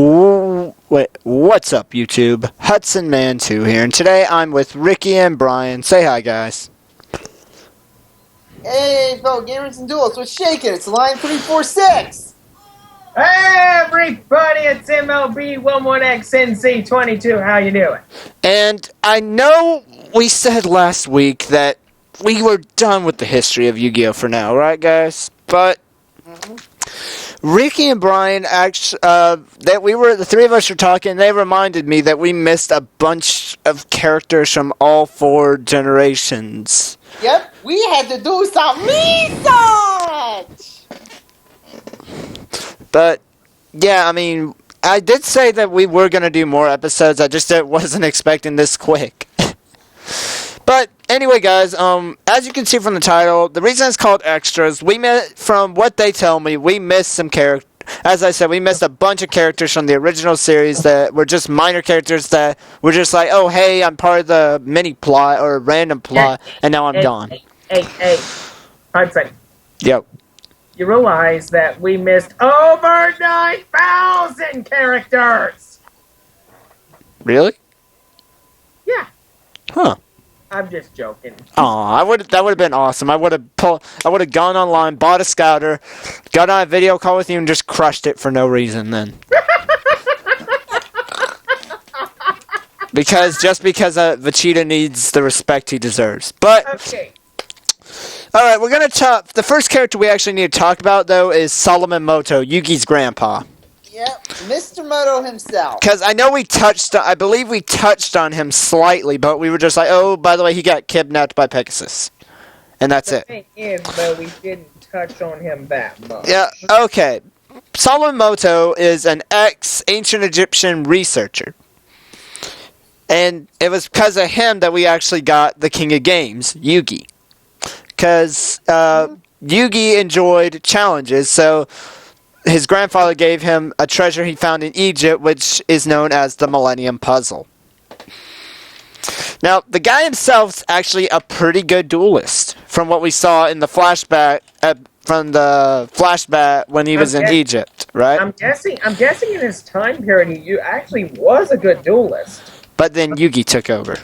Wait, what's up, YouTube? Hudson Man 2 here, and today I'm with Ricky and Brian. Say hi, guys. Hey, fellow gamers and duels, what's shaking? It's line 346. Hey, everybody, it's MLB11XNC22. How you doing? And I know we said last week that we were done with the history of Yu-Gi-Oh! For now, right, guys? But Ricky and Brian actually, the three of us were talking. They reminded me that we missed a bunch of characters from all four generations. Yep, we had to do some research. But yeah, I mean, I did say that we were gonna do more episodes. I just wasn't expecting this quick. But anyway, guys, as you can see from the title, the reason it's called Extras, from what they tell me, we missed some characters. As I said, we missed a bunch of characters from the original series that were just minor characters that were just like, oh, hey, I'm part of the mini plot or random plot, and now I'm gone. Hey. Hudson, Yep. you realize that we missed over 9,000 characters? Really? Yeah, Huh. I'm just joking. Aw, that would have been awesome. I would have gone online, bought a scouter, got on a video call with you, and just crushed it for no reason then. because Vegeta needs the respect he deserves. But Okay. alright, we're gonna talk. The first character we actually need to talk about though is Solomon Moto, Yugi's grandpa. Yep, Mr. Moto himself. Because I know I believe we touched on him slightly, but we were just like, oh, by the way, he got kidnapped by Pegasus. And that's The it. thing is, though, we didn't touch on him that much. Yeah, okay. Solomon Moto is an ex-ancient Egyptian researcher. And it was because of him that we actually got the King of Games, Yugi. Because Yugi enjoyed challenges, so his grandfather gave him a treasure he found in Egypt, which is known as the Millennium Puzzle. Now, the guy himself's actually a pretty good duelist, from what we saw in the flashback, when he was in Egypt, right? I'm guessing in his time period, he actually was a good duelist. But then Yugi took over.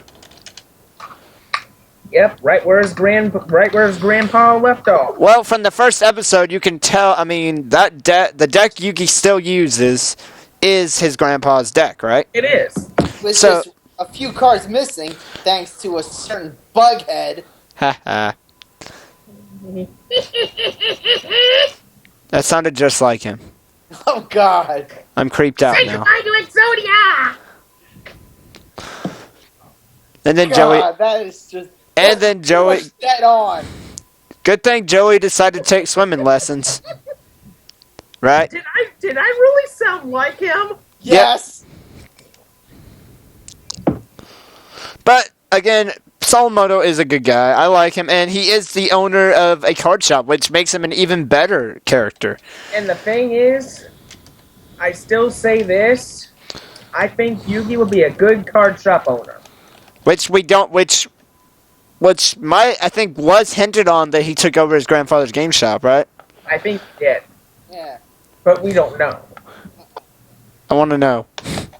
Yep, right where his grandpa left off. Well, from the first episode, you can tell. I mean, the deck Yugi still uses is his grandpa's deck, right? It is. With just a few cards missing, thanks to a certain bughead. Haha. That sounded just like him. Oh, God. I'm creeped out Say now. goodbye to Exodia! And then God, Joey. that is just... And then Joey. Push that on. Good thing Joey decided to take swimming lessons. Right? Did I really sound like him? Yes. But again, Solomoto is a good guy. I like him, and he is the owner of a card shop, which makes him an even better character. And the thing is, I still say this. I think Yugi would be a good card shop owner. Which I think was hinted on that he took over his grandfather's game shop, right? I think he did. Yeah. But we don't know. I want to know.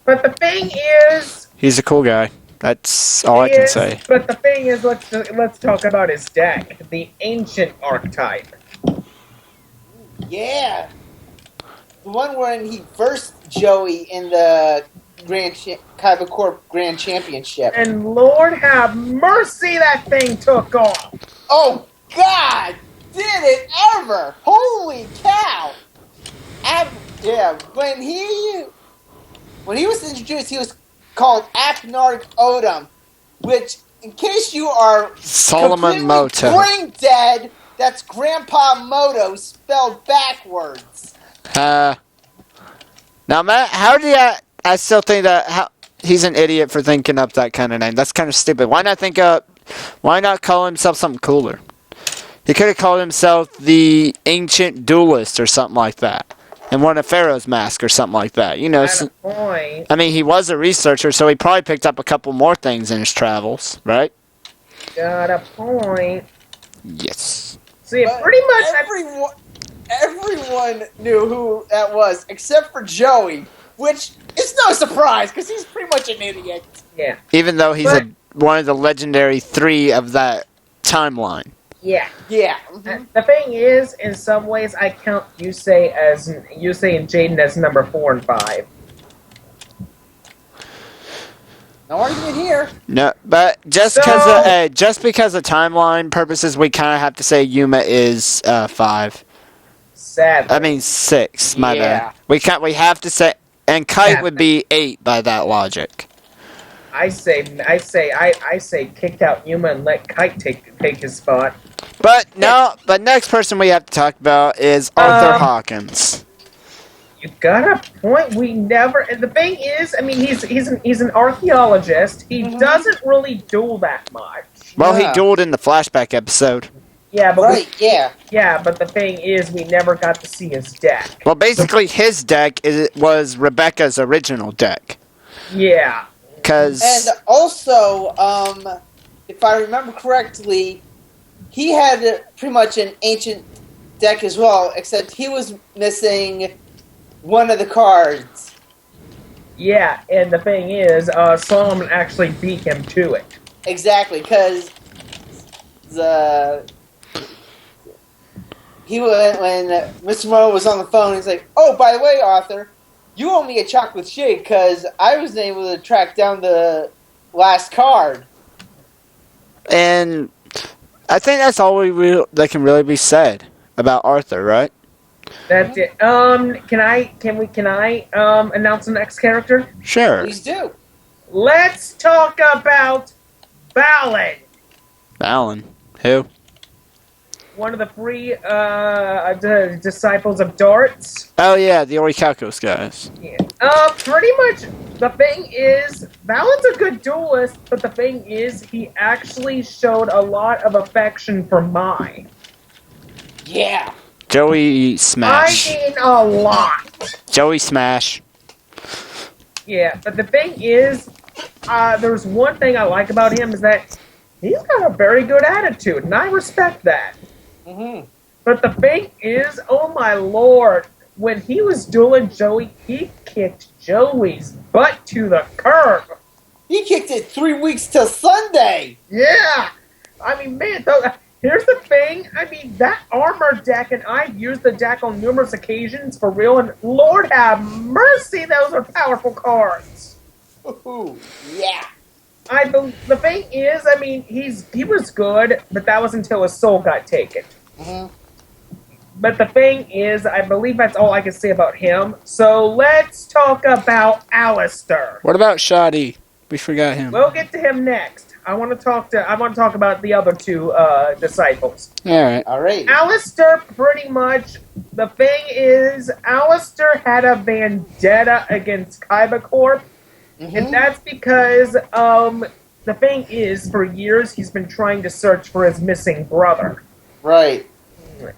But the thing is... He's a cool guy. That's all I can say. But the thing is, let's talk about his deck. The Ancient Archetype. Yeah. The one when he versed Joey in the Kaiba Corp Grand Championship. And Lord have mercy, that thing took off. Oh, God! Did it ever? Holy cow! Yeah, when he was introduced, he was called Apnark Odom, which, in case you are Solomon Moto. brain dead, that's Grandpa Moto spelled backwards. Now, Matt, I still think that he's an idiot for thinking up that kind of name. That's kind of stupid. Why not call himself something cooler? He could have called himself the Ancient Duelist or something like that. And worn a Pharaoh's mask or something like that. You know, At a point. I mean, he was a researcher, so he probably picked up a couple more things in his travels, right? Got a point. Yes. See, But pretty much... everyone knew who that was, except for Joey, which is no surprise because he's pretty much an idiot. Yeah. Even though he's one of the legendary 3 of that timeline. Yeah. Yeah. The thing is, in some ways, I count Yusei and Jaden as number 4 and 5. No argument here. No, but just because of timeline purposes, we kind of have to say Yuma is 5. Sadly. I mean 6. My Yeah. bad. We have to say, and Kite Yeah. would be 8 by that logic. I say, kick out Yuma and let Kite take his spot. But next person we have to talk about is Arthur Hawkins. You got a point. We never. And the thing is, I mean, he's an archaeologist. He doesn't really duel that much. Well, he Yeah. dueled in the flashback episode. Yeah, but Right, yeah. yeah, but the thing is, we never got to see his deck. Well, basically, his deck was Rebecca's original deck. Yeah. Because And also, if I remember correctly, he had pretty much an ancient deck as well, except he was missing one of the cards. Yeah, and the thing is, Solomon actually beat him to it. Exactly, because when Mr. Moe was on the phone, he's like, "Oh, by the way, Arthur, you owe me a chocolate shake because I wasn't able to track down the last card." And I think that's all that can really be said about Arthur, right? That's it. Can I announce the next character? Sure. Please do. Let's talk about Balin, Alan. Who? one of the 3 disciples of Darts. Oh, yeah, the Orichalcos guys. Yeah. Pretty much, the thing is, Balin's a good duelist, but the thing is, he actually showed a lot of affection for Mai. Yeah. Joey Smash. I mean, a lot. Joey Smash. Yeah, but the thing is, there's one thing I like about him is that he's got a very good attitude, and I respect that. Mm-hmm. But the thing is, oh my lord, when he was dueling Joey, he kicked Joey's butt to the curb. He kicked it 3 weeks till Sunday. Yeah! I mean, man, here's the thing. I mean, that armor deck, and I've used the deck on numerous occasions for real, and Lord have mercy, those are powerful cards. Ooh, yeah. The thing is, I mean, he was good, but that was until his soul got taken. Mm-hmm. But the thing is, I believe that's all I can say about him. So let's talk about Alistair. What about Shoddy? We forgot him. We'll get to him next. I want to talk about the other 2 disciples. Alright. All right. Alistair, pretty much, the thing is, Alistair had a vendetta against Kaiba Corp, and that's because, the thing is, for years, he's been trying to search for his missing brother. Right.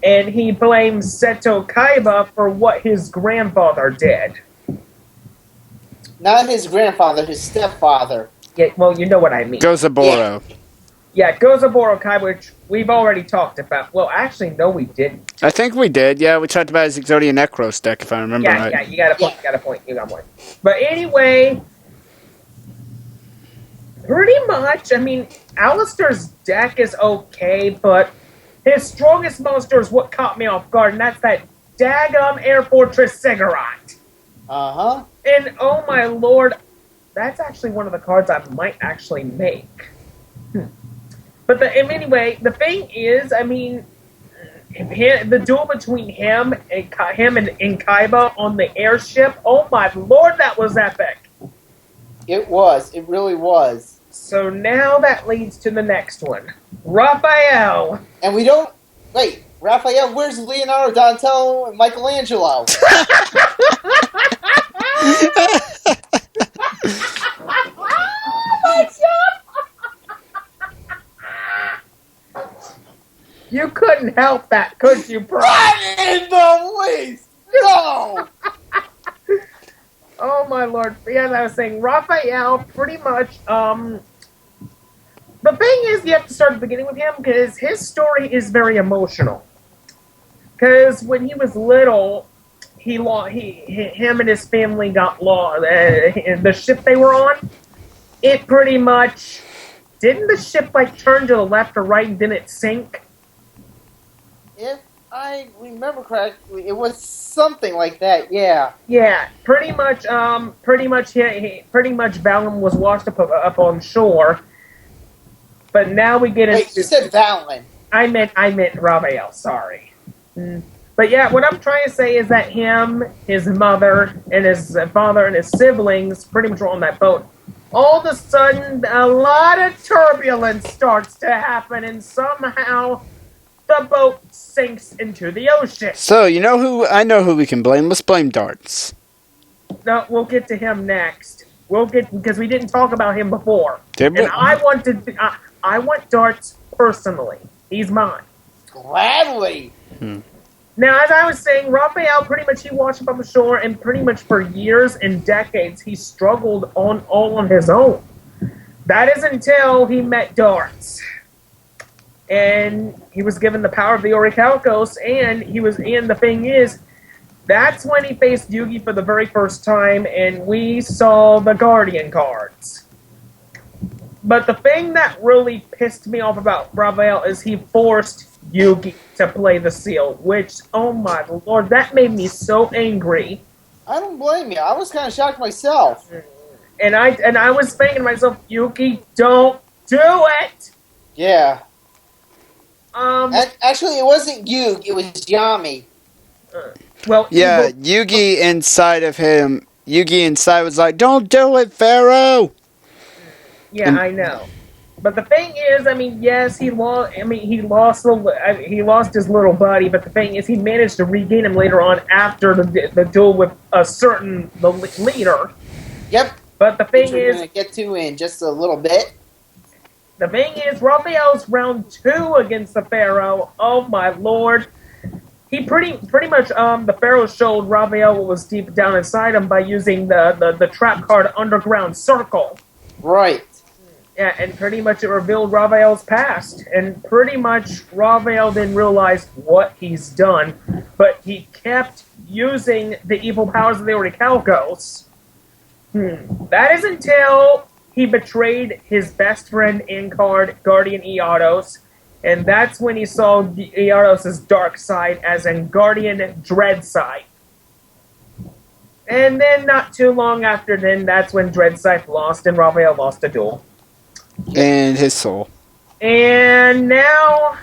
And he blames Seto Kaiba for what his grandfather did. Not his grandfather, his stepfather. Yeah, well, you know what I mean. Gozaboro. Yeah, Gozaburo Kaiba, which we've already talked about. Well, actually, no, we didn't. I think we did. Yeah, we talked about his Exodia Necros deck, if I remember Yeah, right. yeah, you got a point, you got a point, you got one. But anyway, pretty much, I mean, Alistair's deck is okay, but his strongest monster is what caught me off guard, and that's that daggum Air Fortress Ziggurat. Uh-huh. And oh my lord, that's actually one of the cards I might actually make. But anyway, the thing is, I mean, the duel between him and Kaiba on the airship, oh my lord, that was epic. It was. It really was. So now that leads to the next one. Raphael. And we don't... Wait, Raphael, where's Leonardo, Donatello, and Michelangelo? You couldn't help that, could you, bro? What in the least? No! Oh my lord. As I was saying, Raphael, pretty much, the thing is, you have to start at the beginning with him, because his story is very emotional. Because when he was little, him and his family got lost. The ship they were on, it pretty much didn't the ship like turn to the left or right and didn't it sink? If I remember correctly, it was something like that. Yeah. Yeah, pretty much. Pretty much Valen was washed up on shore. But now we get into. Wait, you said Valen. I meant Raphael. Sorry. But yeah, what I'm trying to say is that him, his mother, and his father and his siblings pretty much were on that boat. All of a sudden, a lot of turbulence starts to happen, and somehow the boat sinks into the ocean. So, I know who we can blame. Let's blame Darts. No, we'll get to him next. Because we didn't talk about him before. Did we? And I want Darts personally. He's mine. Gladly. Now, as I was saying, Raphael pretty much he washed up on the shore, and pretty much for years and decades he struggled all on his own. That is until he met Darts, and he was given the power of the Orichalcos, and the thing is, that's when he faced Yugi for the very first time, and we saw the Guardian cards. But the thing that really pissed me off about Raphael is he forced Yugi to play the seal, which, oh my lord, that made me so angry. I don't blame you. I was kind of shocked myself. And I was thinking to myself, Yugi, don't do it! Yeah. Actually, it wasn't Yugi, it was Yami. Well, Yeah, Yugi inside was like, "Don't do it, Pharaoh." Yeah, I know. But the thing is, I mean, yes, he lost his little buddy. But the thing is, he managed to regain him later on after the duel with the leader. Yep. But the thing we're is, going to get to in just a little bit. the thing is, Raphael's round 2 against the Pharaoh. Oh my lord! He pretty much the Pharaoh showed Raphael what was deep down inside him by using the trap card Underground Circle. Right. Yeah, and pretty much it revealed Raphael's past. And pretty much Raphael then realized what he's done. But he kept using the evil powers of the Orichalcos. That is until he betrayed his best friend in card, Guardian Eodos. And that's when he saw Eodos' dark side as in Guardian Dread side. And then not too long after then, that's when Dreadscythe lost and Raphael lost a duel. And his soul. And now,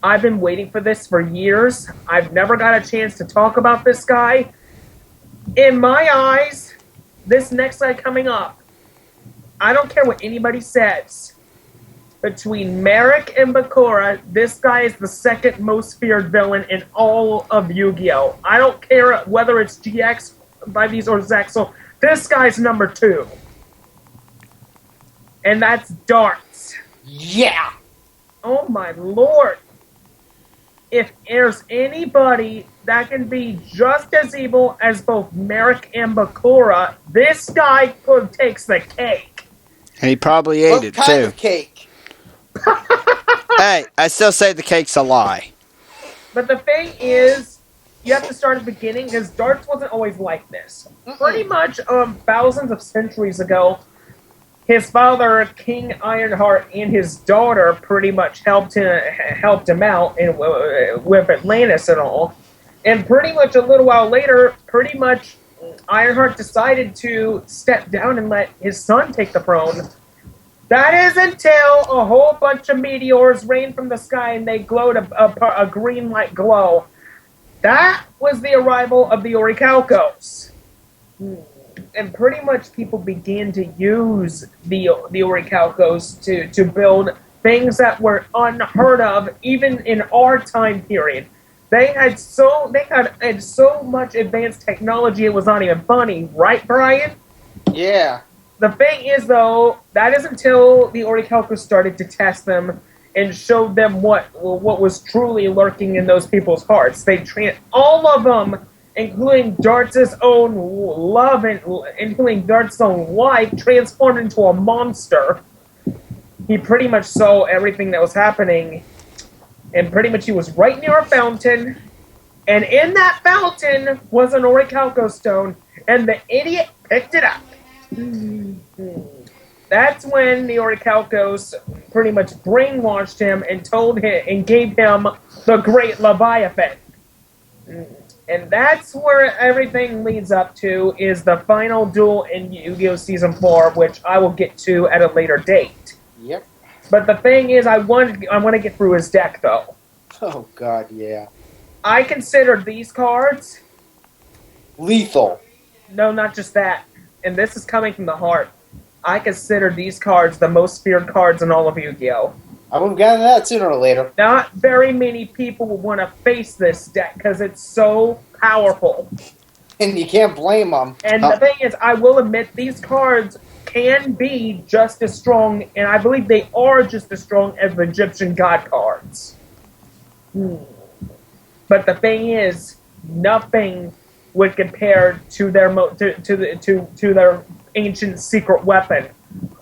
I've been waiting for this for years. I've never got a chance to talk about this guy. In my eyes, this next guy coming up, I don't care what anybody says. Between Merrick and Bakura, this guy is the second most feared villain in all of Yu-Gi-Oh! I don't care whether it's GX, Vives, or Zexal. This guy's number 2. And that's Darts. Yeah. Oh my lord. If there's anybody that can be just as evil as both Merrick and Bakura, this guy takes the cake. And he probably ate What it, kind too. of cake? Hey, I still say the cake's a lie. But the thing is, you have to start at the beginning, because Darts wasn't always like this. Pretty much thousands of centuries ago, his father, King Ironheart, and his daughter pretty much helped him out with Atlantis and all. And pretty much a little while later, pretty much Ironheart decided to step down and let his son take the throne. That is until a whole bunch of meteors rain from the sky and they glowed a green light glow. That was the arrival of the Orichalcos. And pretty much people began to use the Orichalcos to build things that were unheard of even in our time period. They had so much advanced technology it was not even funny, right, Brian? Yeah. The thing is, though, that is until the Orichalcos started to test them and showed them what was truly lurking in those people's hearts. All of them, including Darts' own love and including Darts' own life, transformed into a monster. He pretty much saw everything that was happening, and pretty much he was right near a fountain, And in that fountain was an Orichalco stone, and the idiot picked it up. That's when the Orichalcos pretty much brainwashed him and told him and gave him the Great Leviathan. And that's where everything leads up to is the final duel in Yu-Gi-Oh! Season 4, which I will get to at a later date. Yep. But the thing is, I want to get through his deck, though. Oh, God, yeah. I consider these cards... Lethal. No, not just that. And this is coming from the heart. I consider these cards the most feared cards in all of Yu-Gi-Oh! I would have gotten that sooner or later. Not very many people will want to face this deck because it's so powerful. And you can't blame them. And the thing is, I will admit, these cards can be just as strong, and I believe they are just as strong as the Egyptian God cards. But the thing is, nothing would compare to their to their ancient secret weapon.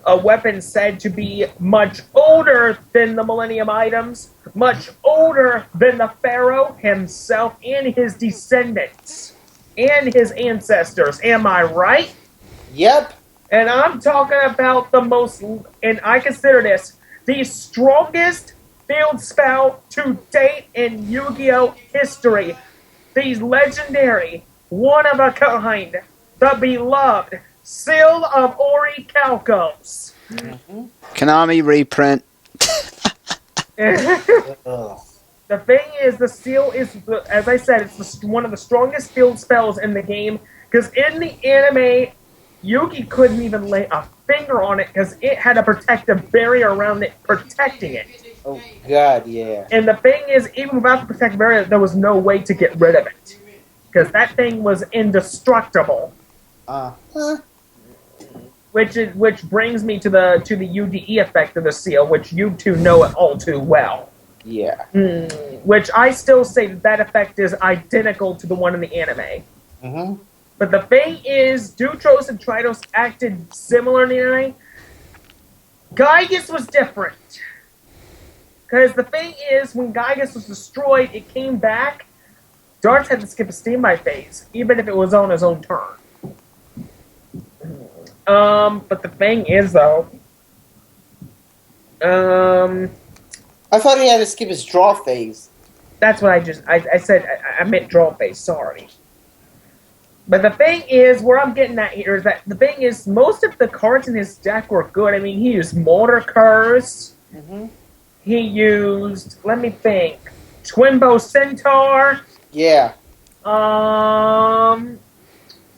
A weapon said to be much older than the Millennium Items, much older than the Pharaoh himself and his descendants, and his ancestors. Am I right? Yep. And I'm talking about the most, and I consider this the strongest field spell to date in Yu-Gi-Oh! History. These legendary, one-of-a-kind, the beloved Seal of Orichalcos. Konami reprint. The thing is, the seal is, as I said, it's one of the strongest field spells in the game, because in the anime, Yugi couldn't even lay a finger on it, because it had a protective barrier around it, protecting it. Oh, God, yeah. And the thing is, even without the protective barrier, there was no way to get rid of it, because that thing was indestructible. Which brings me to the UDE effect of the seal, which you two know it all too well. Yeah. Which I still say that effect is identical to the one in the anime. Mm-hmm. But the thing is, Dutros and Tritos acted similar in the anime. Gygus was different. Because the thing is, when Gygus was destroyed, it came back. Darts had to skip a standby phase, even if it was on his own turn. But the thing is, though, I thought he had to skip his draw phase. that's what I said, I meant draw phase, sorry. But the thing is, where I'm getting at here is that the thing is, most of the cards in his deck were good. I mean, he used Mortar Curse. Mm-hmm. He used, let me think, Twinbow Centaur. Yeah.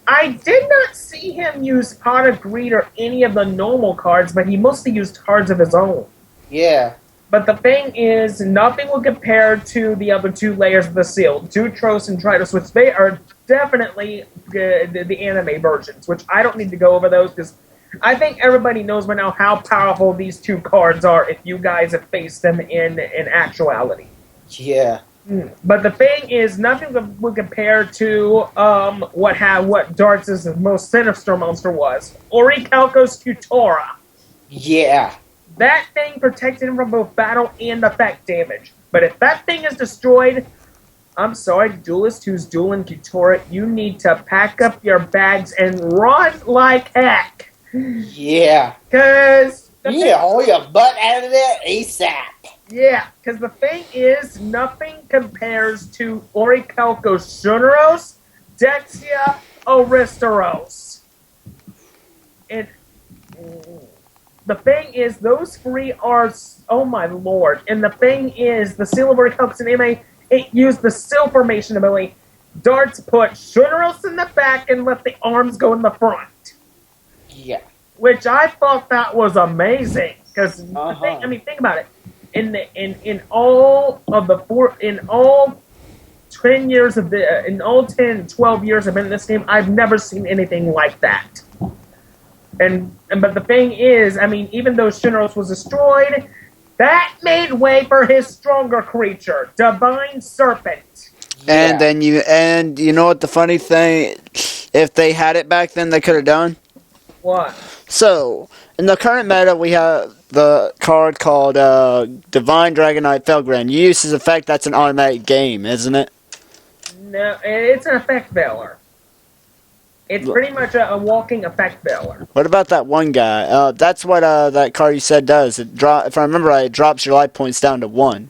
I did not see him use Pot of Greed or any of the normal cards, but he mostly used cards of his own. Yeah. But the thing is, nothing will compare to the other two layers of the seal, Dutros and Tritos, which they are definitely the anime versions, which I don't need to go over those, because I think everybody knows by now how powerful these two cards are if you guys have faced them in actuality. Yeah. But the thing is, nothing would compare to what Darts' most sinister monster was. Orichalcos Tutora. Yeah. That thing protected him from both battle and effect damage. But if that thing is destroyed, I'm sorry, duelist who's dueling Tutora, you need to pack up your bags and run like heck. Yeah. Because... You need to haul your butt out of there ASAP. Yeah, because the thing is, nothing compares to Orichalcos Shuneros, Dexia, Oristeros. And the thing is, those three are, oh my lord. And the thing is, the Seal of Orichalcos in anime, it used the Seal Formation ability. Darts put Shuneros in the back and let the arms go in the front. Yeah. Which I thought that was amazing. Because, think about it. In all 10 years of in all 10, 12 years I've been in this game, I've never seen anything like that. But the thing is, I mean, even though Shinros was destroyed, that made way for his stronger creature, Divine Serpent. Yeah. And you know what the funny thing, if they had it back then, they could have done? What? So, in the current meta, we have the card called Divine Dragonite Felgren. You use his effect, that's an automatic game, isn't it? No, it's an effect veiler. It's pretty much a walking effect veiler. What about that one guy? That's what that card you said does. If I remember right, it drops your life points down to 1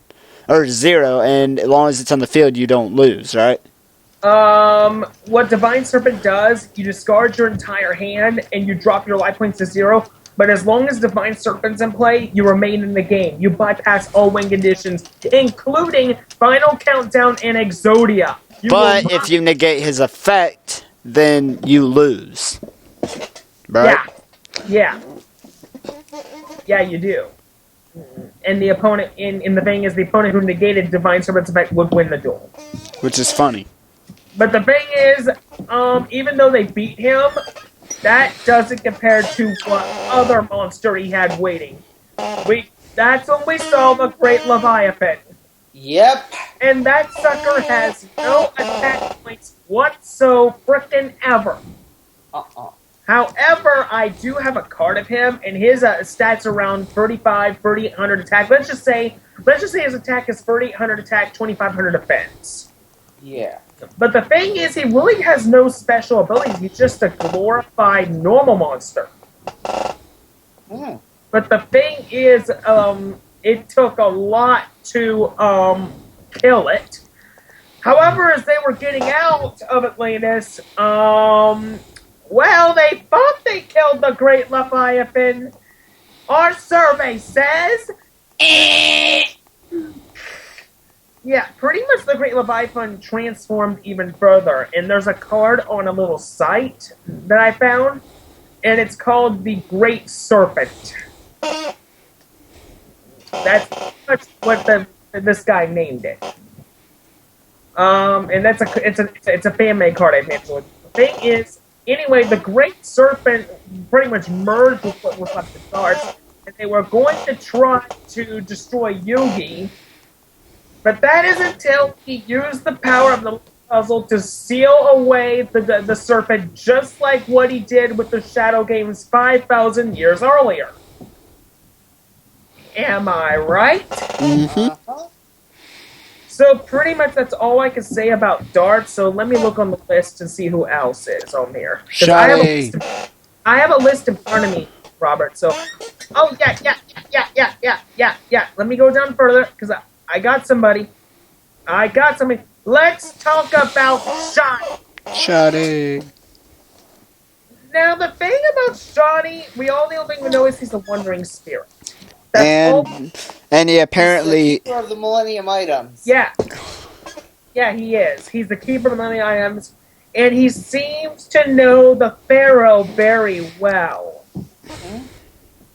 or 0, and as long as it's on the field, you don't lose, right? What Divine Serpent does, you discard your entire hand and you drop your life points to 0. But as long as Divine Serpent's in play, you remain in the game. You bypass all win conditions, including Final Countdown and Exodia. But if you negate his effect, then you lose. Right? Yeah. Yeah, you do. And the opponent, and the thing is, the opponent who negated Divine Serpent's effect would win the duel. Which is funny. But the thing is, even though they beat him, that doesn't compare to what other monster he had waiting. That's when we saw the Great Leviathan. Yep. And that sucker has no attack points whatsoever. However, I do have a card of him, and his stats around 3,800 attack. Let's just say his attack is 3,800 attack, 2,500 defense. Yeah. But the thing is, he really has no special abilities. He's just a glorified normal monster. Mm. But the thing is, it took a lot to kill it. However, as they were getting out of Atlantis, well, they thought they killed the Great Leviathan. Our survey says... Yeah, pretty much the Great Leviathan transformed even further. And there's a card on a little site that I found, and it's called the Great Serpent. That's pretty much what this guy named it. And it's a fan-made card I made. The thing is, anyway, the Great Serpent pretty much merged with what was left of the cards, and they were going to try to destroy Yugi. But that is until he used the power of the puzzle to seal away the serpent, just like what he did with the Shadow Games 5,000 years earlier. Am I right? Mm-hmm. So pretty much that's all I can say about Dart. So let me look on the list and see who else is on here. I have a list in front of me, Robert. So, yeah. Let me go down further because I got somebody. Let's talk about Shani. Shani. Now, the thing about Shani, the only thing we know is he's a wandering spirit. And he apparently... He's the keeper of the Millennium Items. Yeah. Yeah, he is. He's the keeper of the Millennium Items, and he seems to know the Pharaoh very well. Mm-hmm.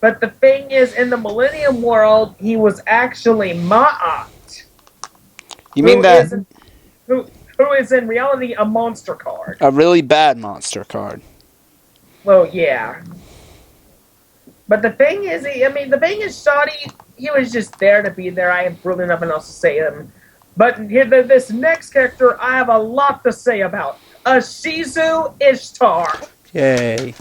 But the thing is, in the Millennium world, he was actually Ma'at. You mean that... Who is in reality a monster card. A really bad monster card. Well, yeah. But the thing is, Shani, he was just there to be there. I have really nothing else to say to him. But here, this next character, I have a lot to say about. Ashizu Ishtar. Yay.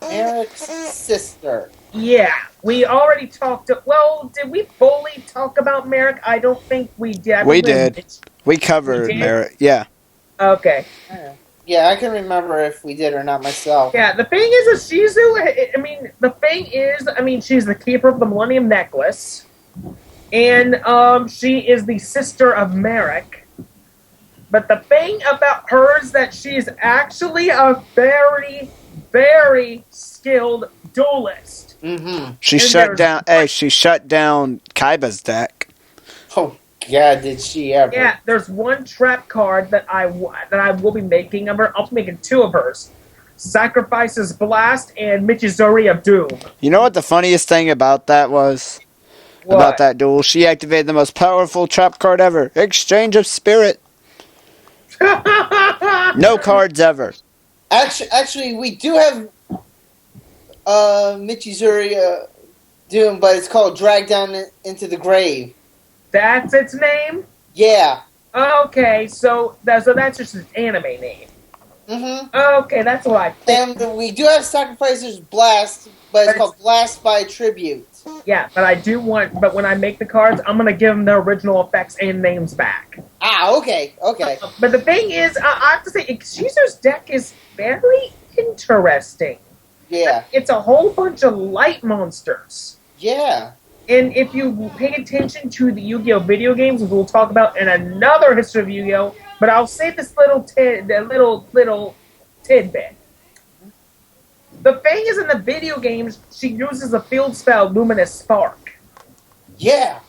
Eric's sister. Yeah, we already talked. Well, did we fully talk about Merrick? I don't think we did. We did. We covered Merrick. Yeah. Okay. Yeah, I can remember if we did or not myself. Yeah, the thing is, she's the keeper of the Millennium Necklace, and she is the sister of Merrick. But the thing about her is that she's actually a very, very skilled duelist. Mm-hmm. She shut down Kaiba's deck. Oh God, did she ever? Yeah, there's one trap card that I will be making of her. I'll be making 2 of hers. Sacrifices Blast and Michizori of Doom. You know what the funniest thing about that was? What? About that duel? She activated the most powerful trap card ever. Exchange of Spirit. No cards ever. Actually, we do have Michizori Doom, but it's called Drag Down into the Grave. That's its name? Yeah. Okay, so that's just its anime name. Mm-hmm. Okay, that's what I think. And we do have Sacrificer's Blast, but it's called Blast by Tribute. Yeah, but I do want. But when I make the cards, I'm gonna give them their original effects and names back. Ah, okay. But the thing is, I have to say, Caesar's deck is very interesting. Yeah. It's a whole bunch of light monsters. Yeah. And if you pay attention to the Yu-Gi-Oh video games, which we'll talk about in another history of Yu-Gi-Oh, but I'll say this little tidbit. The thing is, in the video games, she uses a field spell, Luminous Spark. Yeah.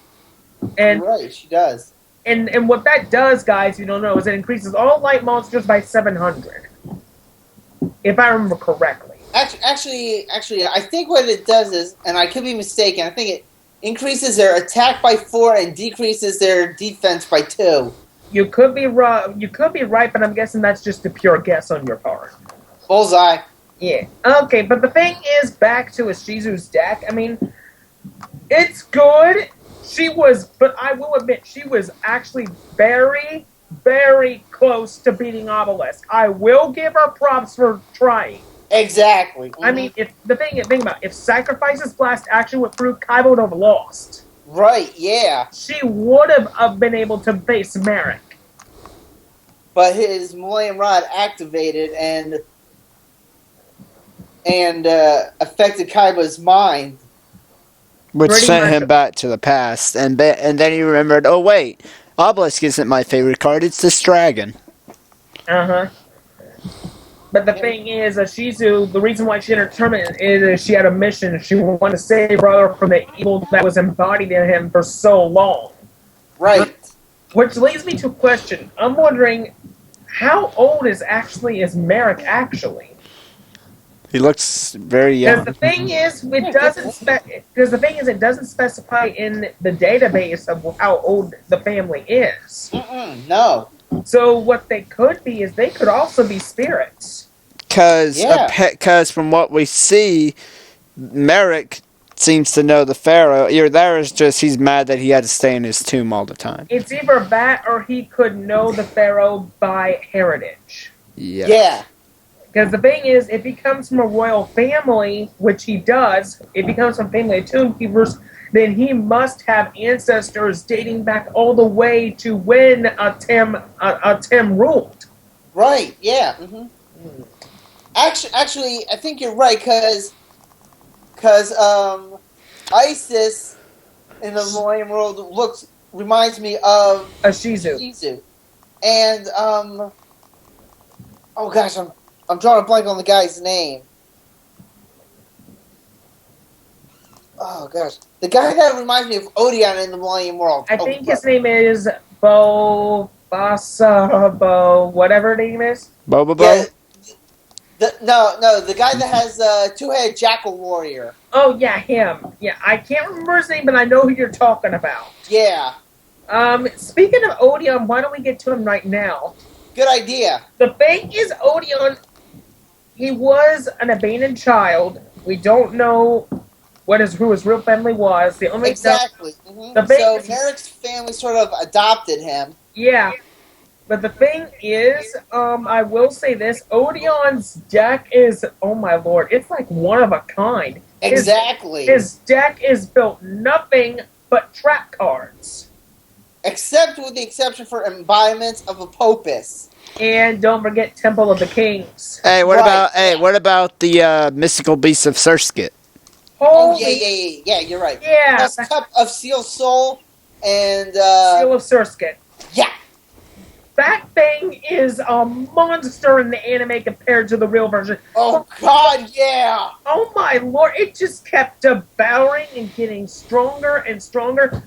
And You're right, she does. and what that does, guys, you don't know, is it increases all light monsters by 700. If I remember correctly. Actually, I think what it does is, and I could be mistaken, I think it increases their attack by 4 and decreases their defense by 2. You could be right, but I'm guessing that's just a pure guess on your part. Bullseye. Yeah. Okay, but the thing is, back to Ishizu's deck. I mean, it's good. But I will admit, she was actually very, very close to beating Obelisk. I will give her props for trying. Exactly. Mm-hmm. I mean, think about it, if Sacrifices Blast actually went through, Kaiba would have lost. Right, yeah. She would have been able to face Merrick. But his Millennium Rod activated and affected Kaiba's mind. Which Pretty sent much. him back to the past. And then he remembered, oh wait, Obelisk isn't my favorite card, it's this dragon. Uh-huh. But the thing is, Shizu, the reason why she entered the tournament is she had a mission. She wanted to save her brother from the evil that was embodied in him for so long. Right. Which leads me to a question. I'm wondering, how old is Merrick actually? He looks very young. Because the thing is, it doesn't specify in the database of how old the family is. No. So what they could be is they could also be spirits. Because from what we see, Merrick seems to know the Pharaoh. Either there is just he's mad that he had to stay in his tomb all the time. It's either that or he could know the Pharaoh by heritage. Yeah. Because the thing is, if he comes from a royal family, which he does, if he comes from a family of tombkeepers, then he must have ancestors dating back all the way to when Atem ruled. Right, yeah. Mm-hmm. Actually, I think you're right, because Isis in the Millennium World reminds me of Shizu. And, oh gosh, I'm drawing a blank on the guy's name. Oh gosh, the guy that reminds me of Odeon in the Millennium World. I think his name is Bo, whatever name is. Boba? Yeah, the guy that has two-headed jackal warrior. Oh yeah, him. Yeah, I can't remember his name, but I know who you're talking about. Yeah. Speaking of Odeon, why don't we get to him right now? Good idea. The thing is, Odeon, he was an abandoned child. We don't know who his real family was. The only Exactly. Mm-hmm. So Merrick's family sort of adopted him. Yeah. But the thing is, I will say this, Odeon's deck is, oh my lord, it's like one of a kind. Exactly. His deck is built nothing but trap cards. Except with the exception for embodiments of Apopus. And don't forget Temple of the Kings. What about the mystical beast of Surskit? Oh yeah, you're right. Yeah. Plus Cup of Seal Soul and Seal of Surskit. Yeah. That thing is a monster in the anime compared to the real version. Oh god, yeah. Oh my lord, it just kept devouring and getting stronger and stronger.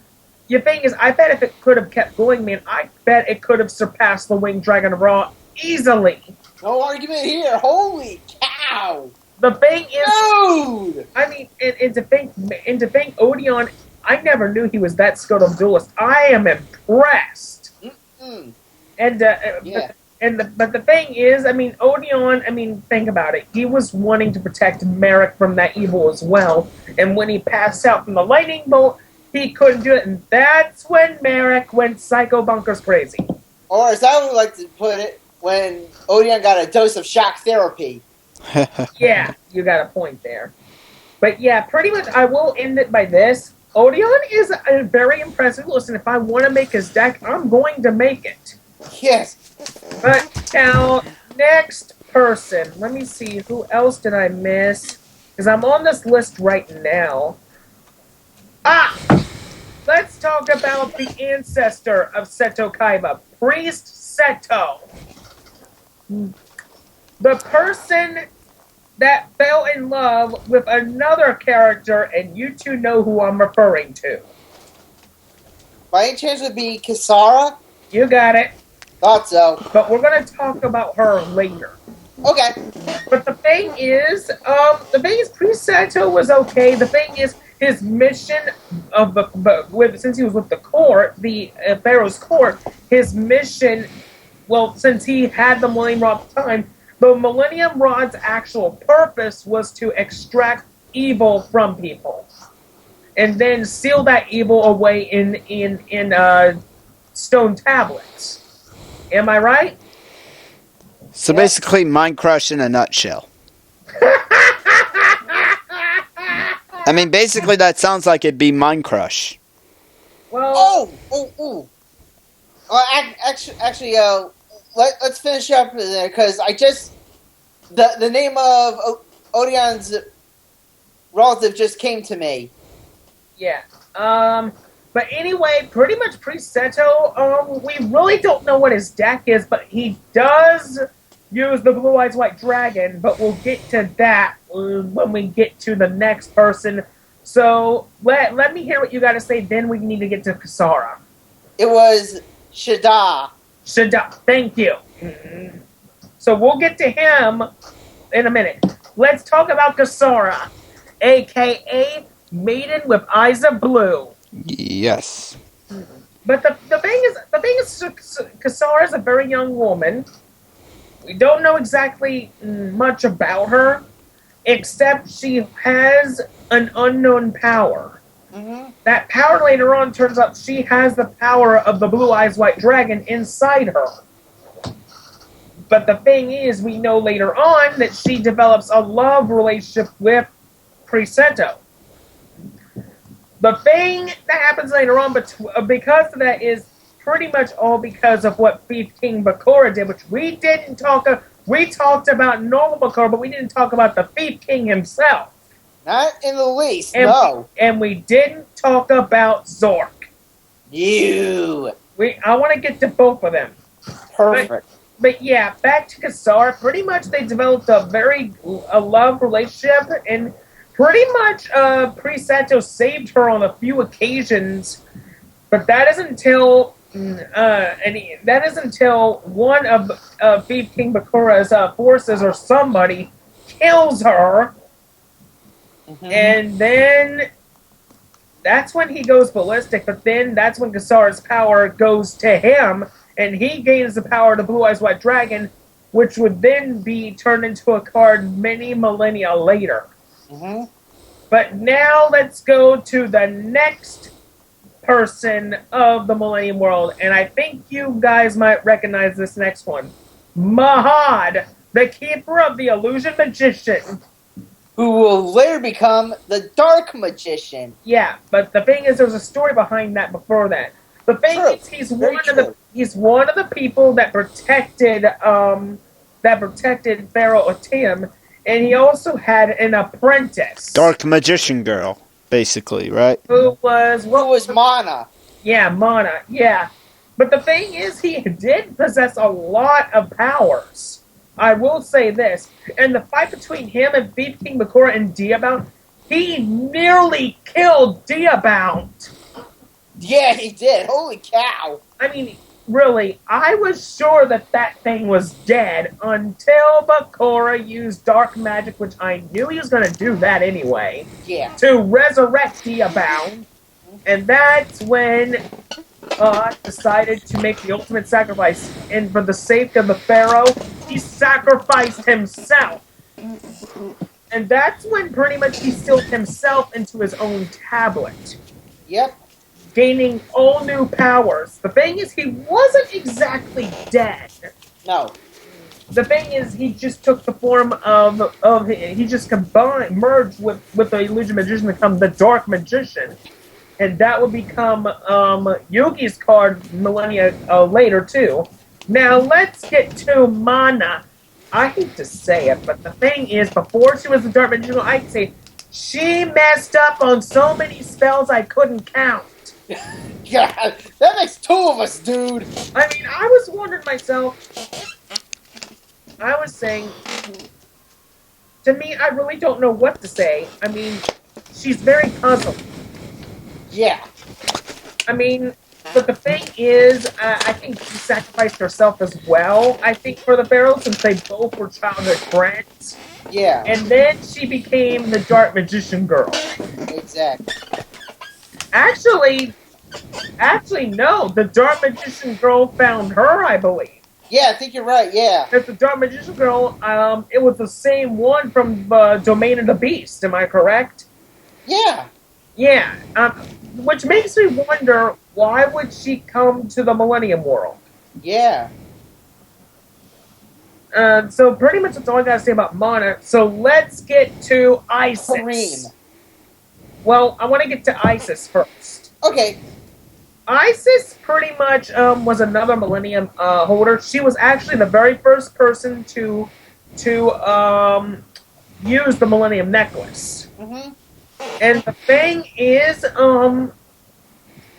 The thing is, I bet if it could have kept going, man, I bet it could have surpassed the Winged Dragon of Ra easily. No argument here. Holy cow. The thing is, dude! I mean, and to think Odeon, I never knew he was that skilled of duelist. I am impressed. Mm-mm. And Yeah. But the thing is, I mean, Odeon, I mean, think about it. He was wanting to protect Merrick from that evil as well. And when he passed out from the lightning bolt, he couldn't do it. And that's when Merrick went psycho bunkers crazy. Or as I would like to put it, when Odeon got a dose of shock therapy. Yeah, you got a point there. But yeah, pretty much I will end it by this. Odeon is a very impressive. Listen, if I want to make his deck, I'm going to make it. Yes. But now, next person. Let me see. Who else did I miss? Because I'm on this list right now. Ah! Let's talk about the ancestor of Seto Kaiba, Priest Seto. The person that fell in love with another character, and you two know who I'm referring to. By any chance would be Kisara? You got it. Thought so. But we're going to talk about her later. Okay. But the thing is, Priest Seto was okay. The thing is, his mission of since he was with the court, the Pharaoh's court, his mission, well, since he had the Millennium Rod at the time, the Millennium Rod's actual purpose was to extract evil from people, and then seal that evil away in stone tablets. Am I right? So basically, Mind Crush in a nutshell. I mean, basically, that sounds like it'd be Mind Crush. Well, Well, actually, let's finish up there because I just the name of Odeon's relative just came to me. yeah. But anyway, pretty much Priest Seto, we really don't know what his deck is, but he does use the Blue Eyes White Dragon, but we'll get to that when we get to the next person. So let me hear what you got to say, then we need to get to Kisara. It was Shada. Shada, thank you. So we'll get to him in a minute. Let's talk about Kisara, a.k.a. Maiden with Eyes of Blue. Yes. But the thing is, Kisara is a very young woman. We don't know exactly much about her, except she has an unknown power. Mm-hmm. That power later on turns out she has the power of the Blue Eyes White Dragon inside her. But the thing is, we know later on that she develops a love relationship with Priest Seto. The thing that happens later on, but because of that, is pretty much all because of what Thief King Bakura did, which we didn't talk about. We talked about normal Bakura, but we didn't talk about the Thief King himself. Not in the least, no. And we didn't talk about Zork. I want to get to both of them. Perfect. But yeah, back to Kisara. Pretty much they developed a love relationship, and pretty much Priest Seto saved her on a few occasions, but that is until one of Thief King Bakura's forces or somebody kills her, and then that's when he goes ballistic. But then that's when Kisara's power goes to him, and he gains the power of the Blue Eyes White Dragon, which would then be turned into a card many millennia later. Mm-hmm. But now let's go to the next person of the Millennium World, and I think you guys might recognize this next one. Mahad, the Keeper of the Illusion Magician. Who will later become the Dark Magician. Yeah, but the thing is, there's a story behind that before that. The thing is, he's one of the people that protected Pharaoh Atim, and he also had an apprentice. Dark Magician Girl, basically, right? Who was Mana. Yeah, Mana, yeah. But the thing is, he did possess a lot of powers. I will say this. In the fight between him and Thief King Bakura and Diabound, he nearly killed Diabound. Yeah, he did. Holy cow. I mean, really, I was sure that thing was dead until Bakura used dark magic, which I knew he was going to do that anyway. Yeah. To resurrect Diabound. And that's when decided to make the ultimate sacrifice. And for the sake of the Pharaoh, he sacrificed himself. And that's when pretty much he sealed himself into his own tablet. Yep. Gaining all new powers. The thing is, he wasn't exactly dead. No. the thing is, he just took the form of he just merged with the illusion magician to become the dark magician, and that would become Yugi's card millennia later too. Now let's get to Mana. I hate to say it, but the thing is, before she was the dark magician, I'd say she messed up on so many spells I couldn't count. God, that makes two of us, dude. I mean, I was wondering myself. I was saying, to me, I really don't know what to say. I mean, she's very puzzled. Yeah. I mean, but the thing is, I think she sacrificed herself as well, I think, for the Barrel, since they both were childhood friends. Yeah. And then she became the Dark Magician girl. Exactly. Actually, no. The Dark Magician girl found her, I believe. Yeah, I think you're right, yeah. Because the Dark Magician girl, it was the same one from Domain of the Beast, am I correct? Yeah. Yeah, which makes me wonder, why would she come to the Millennium World? Yeah. So pretty much that's all I gotta say about Mana. So let's get to Isis. Kareem. Well, I want to get to Isis first. Okay. Isis pretty much was another Millennium holder. She was actually the very first person to use the Millennium Necklace. Mm-hmm. And the thing is,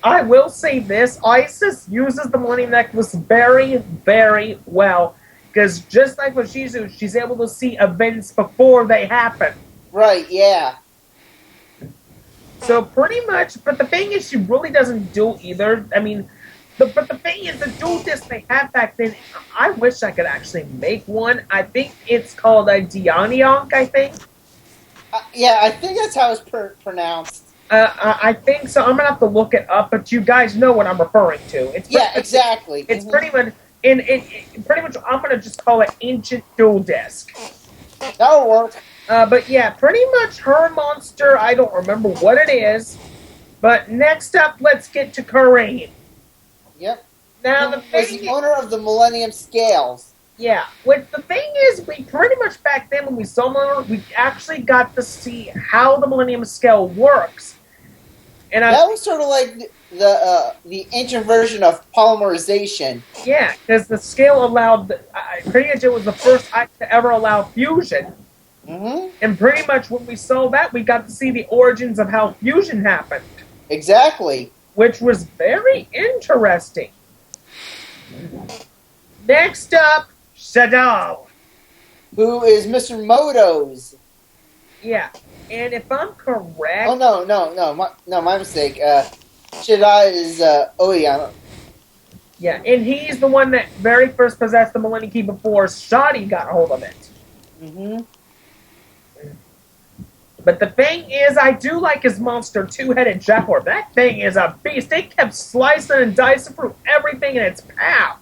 I will say this, Isis uses the Millennium Necklace very, very well. Because just like with Shizu, she's able to see events before they happen. Right, yeah. So pretty much, but the thing is, she really doesn't do either. I mean, but the thing is, the dual disc they had back then, I wish I could actually make one. I think it's called a Dionyonk, I think. Yeah, I think that's how it's pronounced. I think so. I'm gonna have to look it up, but you guys know what I'm referring to. It's Exactly. It's pretty much, pretty much, I'm gonna just call it Ancient Dual Disc. That'll work. But yeah, pretty much her monster, I don't remember what it is. But next up, let's get to Kareem. Yep. Now, the He was thing the owner of the Millennium Scales. yeah, what the thing is, we pretty much back then when we saw her, we actually got to see how the Millennium Scale works. And That was sort of like the ancient version of polymerization. yeah, because the scale allowed, pretty much it was the first item to ever allow fusion. Mm-hmm. And pretty much when we saw that, we got to see the origins of how fusion happened. Exactly. Which was very interesting. Next up, Shadow. Who is Mr. Moto's? Yeah, and if I'm correct... Oh, no, my mistake. Shidai is Oyama. Yeah, and he's the one that very first possessed the Millennium Key before Shoddy got hold of it. Mm-hmm. But the thing is, I do like his monster, Two-Headed Jaguar. That thing is a beast. They kept slicing and dicing through everything in its path.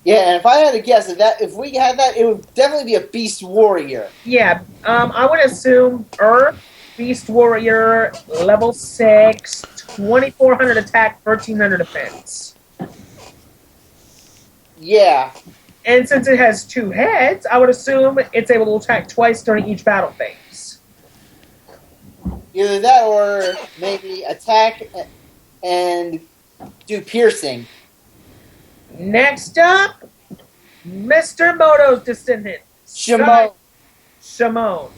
Yeah, and if I had to guess, if we had that, it would definitely be a Beast Warrior. Yeah, I would assume Earth, Beast Warrior, level 6, 2,400 attack, 1,300 defense. Yeah. And since it has 2 heads, I would assume it's able to attack twice during each battle phase. Either that or maybe attack and do piercing. Next up, Mr. Moto's descendant, Shimon. Shimon.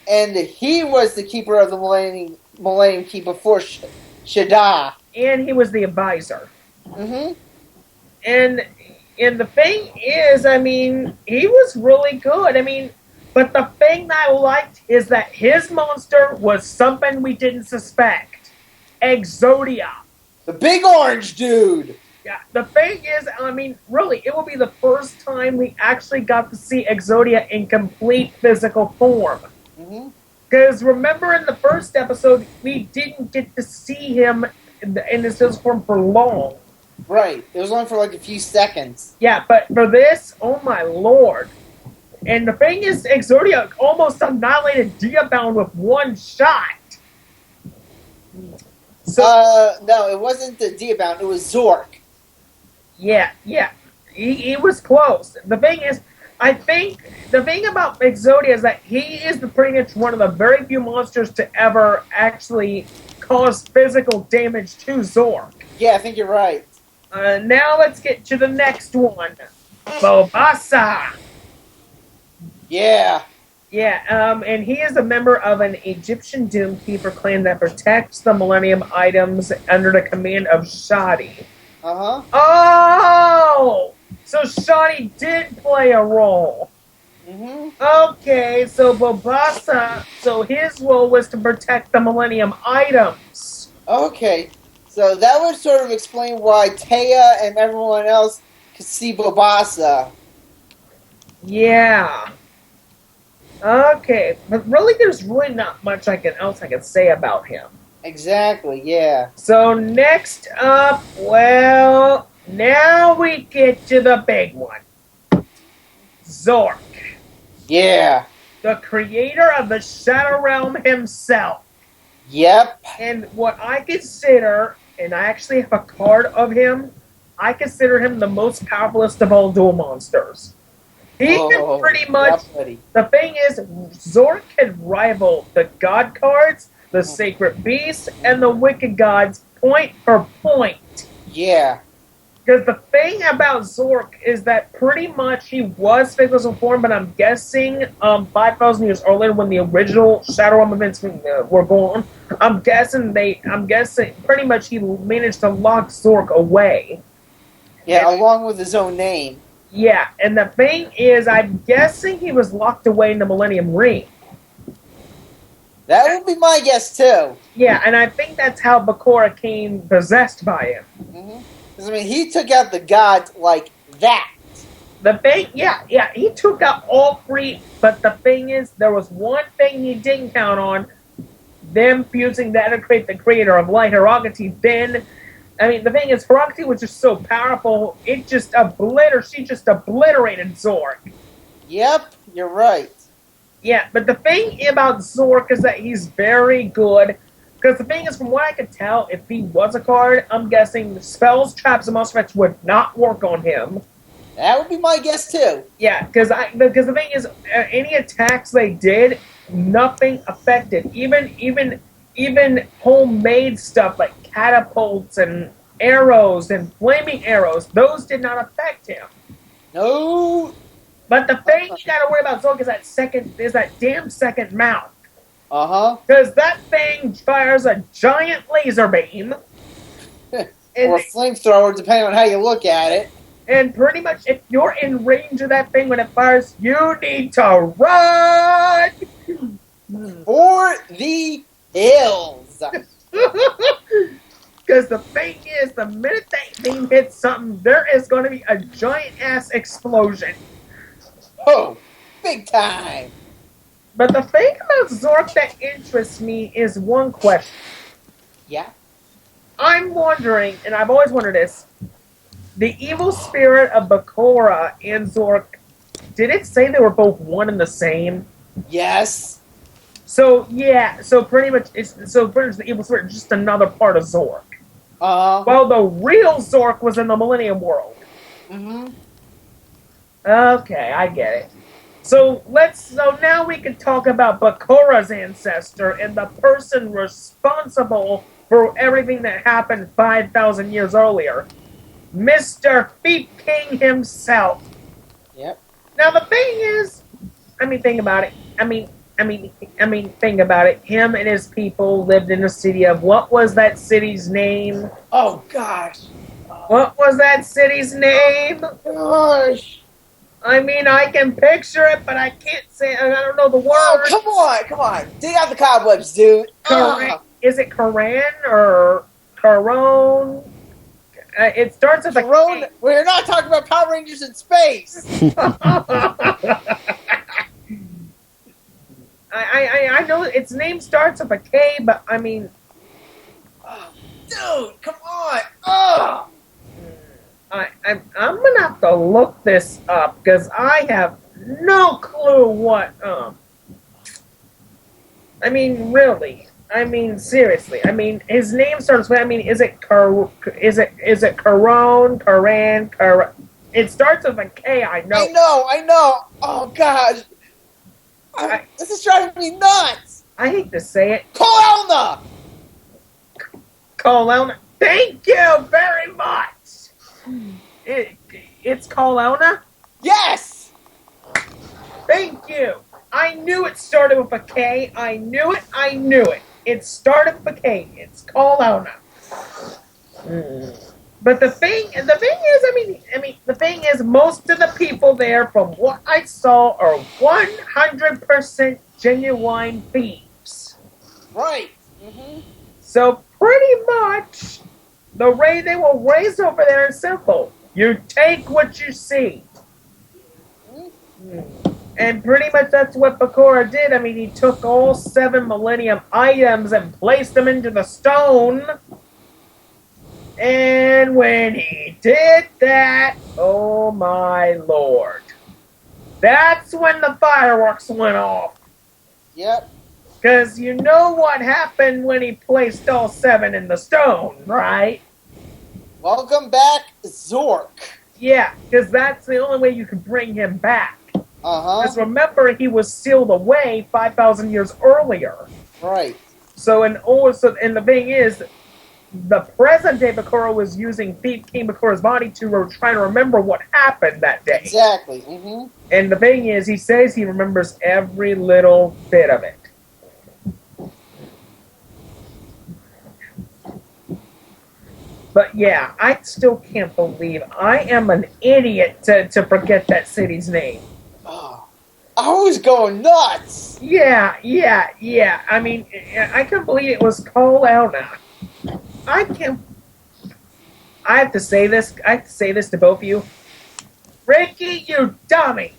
And he was the keeper of the Millennium Key before Shada. And he was the advisor. Mm-hmm. And the thing is, I mean, he was really good. I mean, but the thing that I liked is that his monster was something we didn't suspect. Exodia. The big orange dude. Yeah, the thing is, I mean, really, it will be the first time we actually got to see Exodia in complete physical form. Because remember in the first episode, we didn't get to see him in his physical form for long. Right. It was only for like a few seconds. Yeah, but for this, oh my lord. And the thing is, Exodia almost annihilated Diabound with one shot. So, No, it wasn't the Diabound. It was Zork. yeah. He was close. The thing is, I think the thing about Exodia is that he is pretty much one of the very few monsters to ever actually cause physical damage to Zork. Yeah, I think you're right. Now let's get to the next one. Bobasa. Yeah. Yeah, and he is a member of an Egyptian Doomkeeper clan that protects the Millennium items under the command of Shadi. Uh-huh. Oh! So Shadi did play a role. Mm-hmm. Okay, so Bobasa, so his role was to protect the Millennium items. Okay. So that would sort of explain why Taya and everyone else could see Bobasa. Yeah. Okay, but really there's really not much else I can say about him. Exactly, yeah. So next up, well, now we get to the big one. Zork, Yeah. the creator of the Shadow Realm himself. Yep. And what I consider, and I actually have a card of him, I consider him the most powerfulest of all dual monsters. He can pretty much, yep, buddy. the thing is, Zork can rival the God cards, the Sacred Beasts, and the Wicked Gods point for point. Yeah. Because the thing about Zork is that pretty much he was physical form, but I'm guessing 5,000 years earlier when the original Shadow Realm events were going on, I'm guessing pretty much he managed to lock Zork away. Yeah, along with his own name. Yeah, and the thing is, I'm guessing he was locked away in the Millennium Ring. That would be my guess, too. Yeah, and I think that's how Bakura came possessed by him. Mm-hmm. Because, I mean, he took out the gods like that. The thing, yeah, he took out all three, but the thing is, there was one thing he didn't count on, them fusing that to create the creator of light, Hiragati. Then, I mean, the thing is, Hiragati was just so powerful, she just obliterated Zork. Yep, you're right. Yeah, but the thing about Zork is that he's very good. Because the thing is, from what I could tell, if he was a card, I'm guessing spells, traps, and monster effects would not work on him. That would be my guess, too. Yeah, because the thing is, any attacks they did, nothing affected. Even homemade stuff like catapults and arrows and flaming arrows, those did not affect him. No. But the thing you gotta worry about Zork is that damn second mouth. Uh-huh. Because that thing fires a giant laser beam. Or a flamethrower, depending on how you look at it. And pretty much, if you're in range of that thing when it fires, you need to run! For the hills. Because the thing is, the minute that thing hits something, there is going to be a giant-ass explosion. Oh, big time. But the thing about Zork that interests me is one question. Yeah? I'm wondering, and I've always wondered this, the evil spirit of Bakura and Zork, did it say they were both one and the same? Yes. So, yeah, so pretty much the evil spirit is just another part of Zork. Well, the real Zork was in the Millennium World. Mm-hmm. Okay, I get it. So now we can talk about Bakura's ancestor and the person responsible for everything that happened 5,000 years earlier. Mr. Feet King himself. Yep. Now the thing is, think about it. Think about it. Him and his people lived in a city of, what was that city's name? Oh, gosh. What was that city's name? Gosh. I can picture it, but I can't say, I don't know the word. Oh, come on. Dig out the cobwebs, dude. Is it Karan or Karon? It starts with a Karon. We're not talking about Power Rangers in space. I know its name starts with a K, but dude, come on. Oh. I'm gonna have to look this up because I have no clue what. Really. Seriously. His name starts with. Is it Karon, Karan, It starts with a K, I know. I know. Oh, gosh. This is driving me nuts. I hate to say it. Colelna! Colelna. Thank you very much. It's Colelna? Yes! Thank you. I knew it started with a K. I knew it. It started with a K. It's Colelna. But the thing is, the thing is, most of the people there, from what I saw, are 100% genuine thieves. Right. Mm-hmm. So pretty much, the way they were raised over there is simple. You take what you see. And pretty much that's what Bakura did. I mean, he took all 7 Millennium items and placed them into the stone. And when he did that, oh my lord. That's when the fireworks went off. Yep. Because you know what happened when he placed all 7 in the stone, right? Welcome back, Zork. Yeah, because that's the only way you can bring him back. Uh-huh. Because remember, he was sealed away 5,000 years earlier. Right. So, and the thing is, the present day Bakura was using Thief King Bakura's body to try to remember what happened that day. Exactly. Mm-hmm. And the thing is, he says he remembers every little bit of it. But yeah, I still can't believe I am an idiot to forget that city's name. Oh, I was going nuts. Yeah. I mean, I can't believe it was Colelna. I have to say this. I have to say this to both of you. Ricky, you dummy.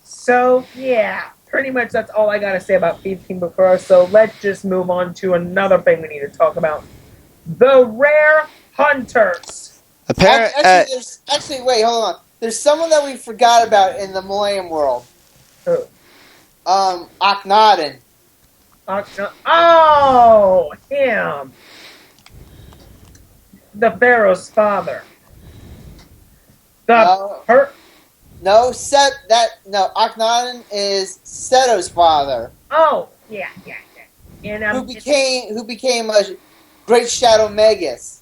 So yeah, pretty much that's all I gotta say about Thief King Bakura. So let's just move on to another thing we need to talk about: the rare hunters. Actually, wait, hold on. There's someone that we forgot about in the Millennium world. Who? Akhenaten. Oh, him. The Pharaoh's father. Akhenaten is Seto's father. Oh, yeah. And who became a great Shadow Magus.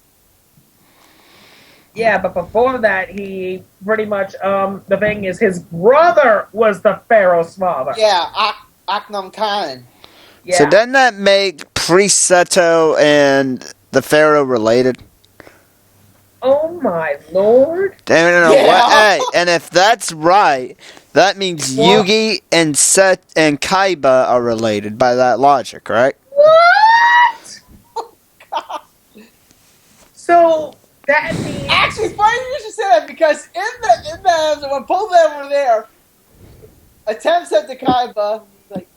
Yeah, but before that, he pretty much, the thing is, his brother was the Pharaoh's father. Yeah, Akhenaten. Yeah. So doesn't that make Priest Seto and the Pharaoh related? Oh my lord! Damn it! Yeah. Hey, and if that's right, that means What? Yugi and Set and Kaiba are related by that logic, right? What? Oh, God. So that means Actually, funny you should say that because in the when both of them were there, Atem said to Kaiba, like,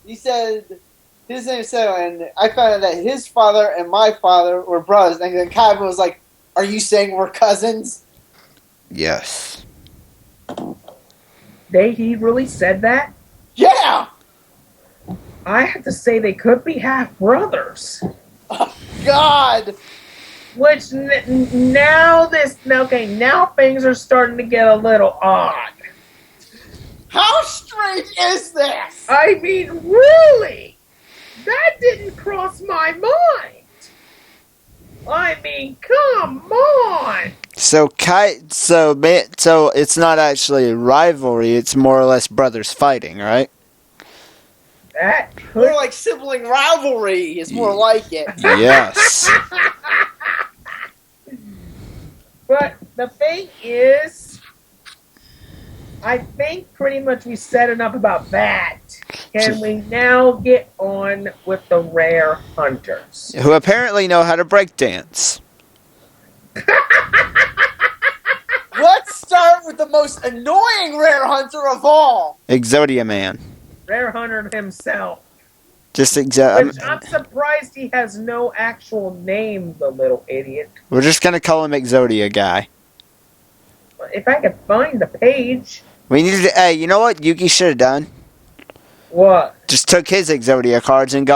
he said his name is Seto, and I found out that his father and my father were brothers, and then Kaiba was like, "Are you saying we're cousins?" Yes. he really said that? Yeah. I have to say they could be half brothers. Oh, God. Which now things are starting to get a little odd. How strange is this? I mean, really? That didn't cross my mind. I mean, come on. So it's not actually a rivalry; it's more or less brothers fighting, right? That More could. like sibling rivalry is more like it. Yes. But the thing is, I think pretty much we said enough about that. Can we now get on with the rare hunters? Who apparently know how to break dance. Let's start with the most annoying rare hunter of all. Exodia Man. Rare hunter himself. Just Which I'm surprised he has no actual name, the little idiot. We're just gonna call him Exodia Guy. If I could find the page. We needed to. Hey, you know what Yuki should have done? What? Just took his Exodia cards and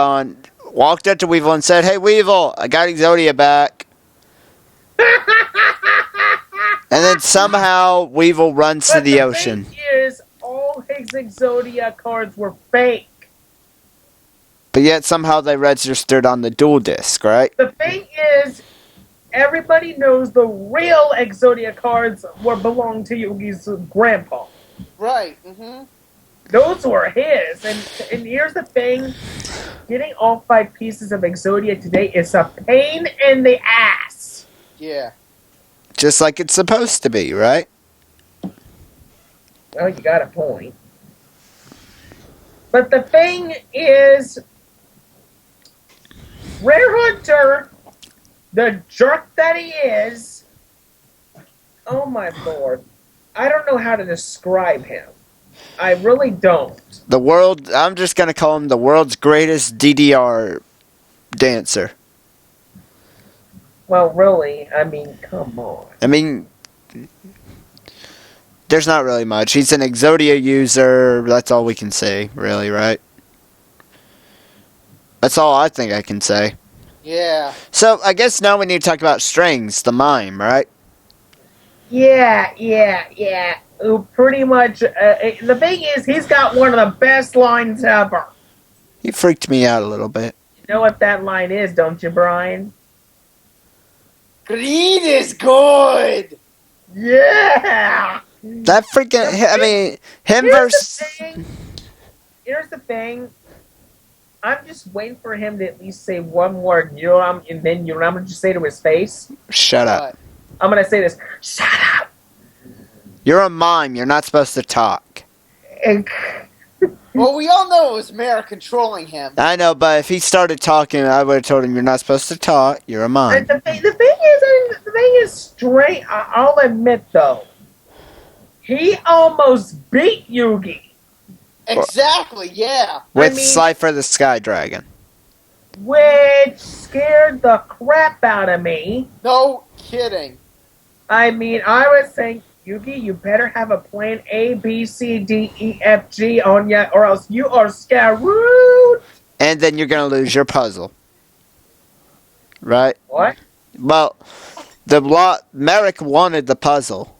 walked up to Weevil and said, "Hey Weevil, I got Exodia back." And then somehow Weevil runs to But the ocean. thing is, all his Exodia cards were fake. But yet somehow they registered on the dual disc, right? The thing is, everybody knows the real Exodia cards belong to Yugi's grandpa. Right. Mm-hmm. Those were his. And here's the thing. Getting all 5 pieces of Exodia today is a pain in the ass. Yeah. Just like it's supposed to be, right? Well, you got a point. But the thing is, Rare Hunter, the jerk that he is, oh my lord, I don't know how to describe him. I really don't. I'm just going to call him the world's greatest DDR dancer. Well, really, I mean, come on. I mean, there's not really much. He's an Exodia user. That's all we can say, really, right? That's all I think I can say. Yeah. So, I guess now we need to talk about Strings, the mime, right? Yeah. Who pretty much, the thing is, he's got one of the best lines ever. He freaked me out a little bit. You know what that line is, don't you, Brian? Greed is good. Yeah! That freaking, I mean, him versus... Here's the thing. I'm just waiting for him to at least say one word, Yuram, and then Yuram would just say to his face. Shut up. I'm gonna say this. Shut up! You're a mime. You're not supposed to talk. And, Well, we all know it was Mara controlling him. I know, but if he started talking, I would have told him, you're not supposed to talk. You're a mime. the thing is straight, I'll admit though, he almost beat Yugi. Exactly, yeah. With I mean- Slifer the Sky Dragon. Which scared the crap out of me. No kidding. I mean, I was saying, Yugi, you better have a plan A, B, C, D, E, F, G on ya, or else you are screwed. And then you're going to lose your puzzle. Right? What? Well, Merrick wanted the puzzle.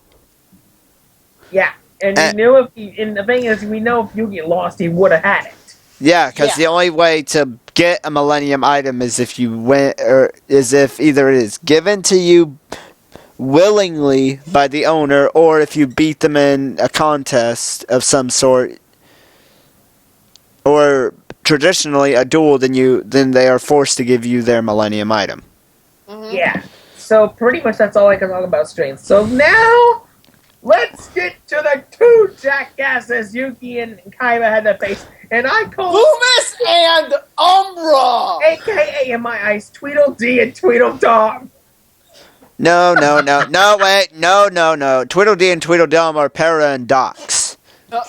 Yeah, and Uh, we knew and the thing is, we know if Yugi lost, he would have had it. Yeah, because Yeah. the only way to get a Millennium item is if you win, or is if either it is given to you willingly by the owner, or if you beat them in a contest of some sort, or traditionally a duel, then they are forced to give you their Millennium item. Mhm. Yeah. So pretty much that's all I can talk about Strains. So now, let's get to the 2 jackasses Yugi and Kaiba had to face. And I call Loomis and Umbra. AKA in my eyes, Tweedledee and Tweedledum. No, wait, no. Tweedledee and Tweedledum are Para and Docs. No.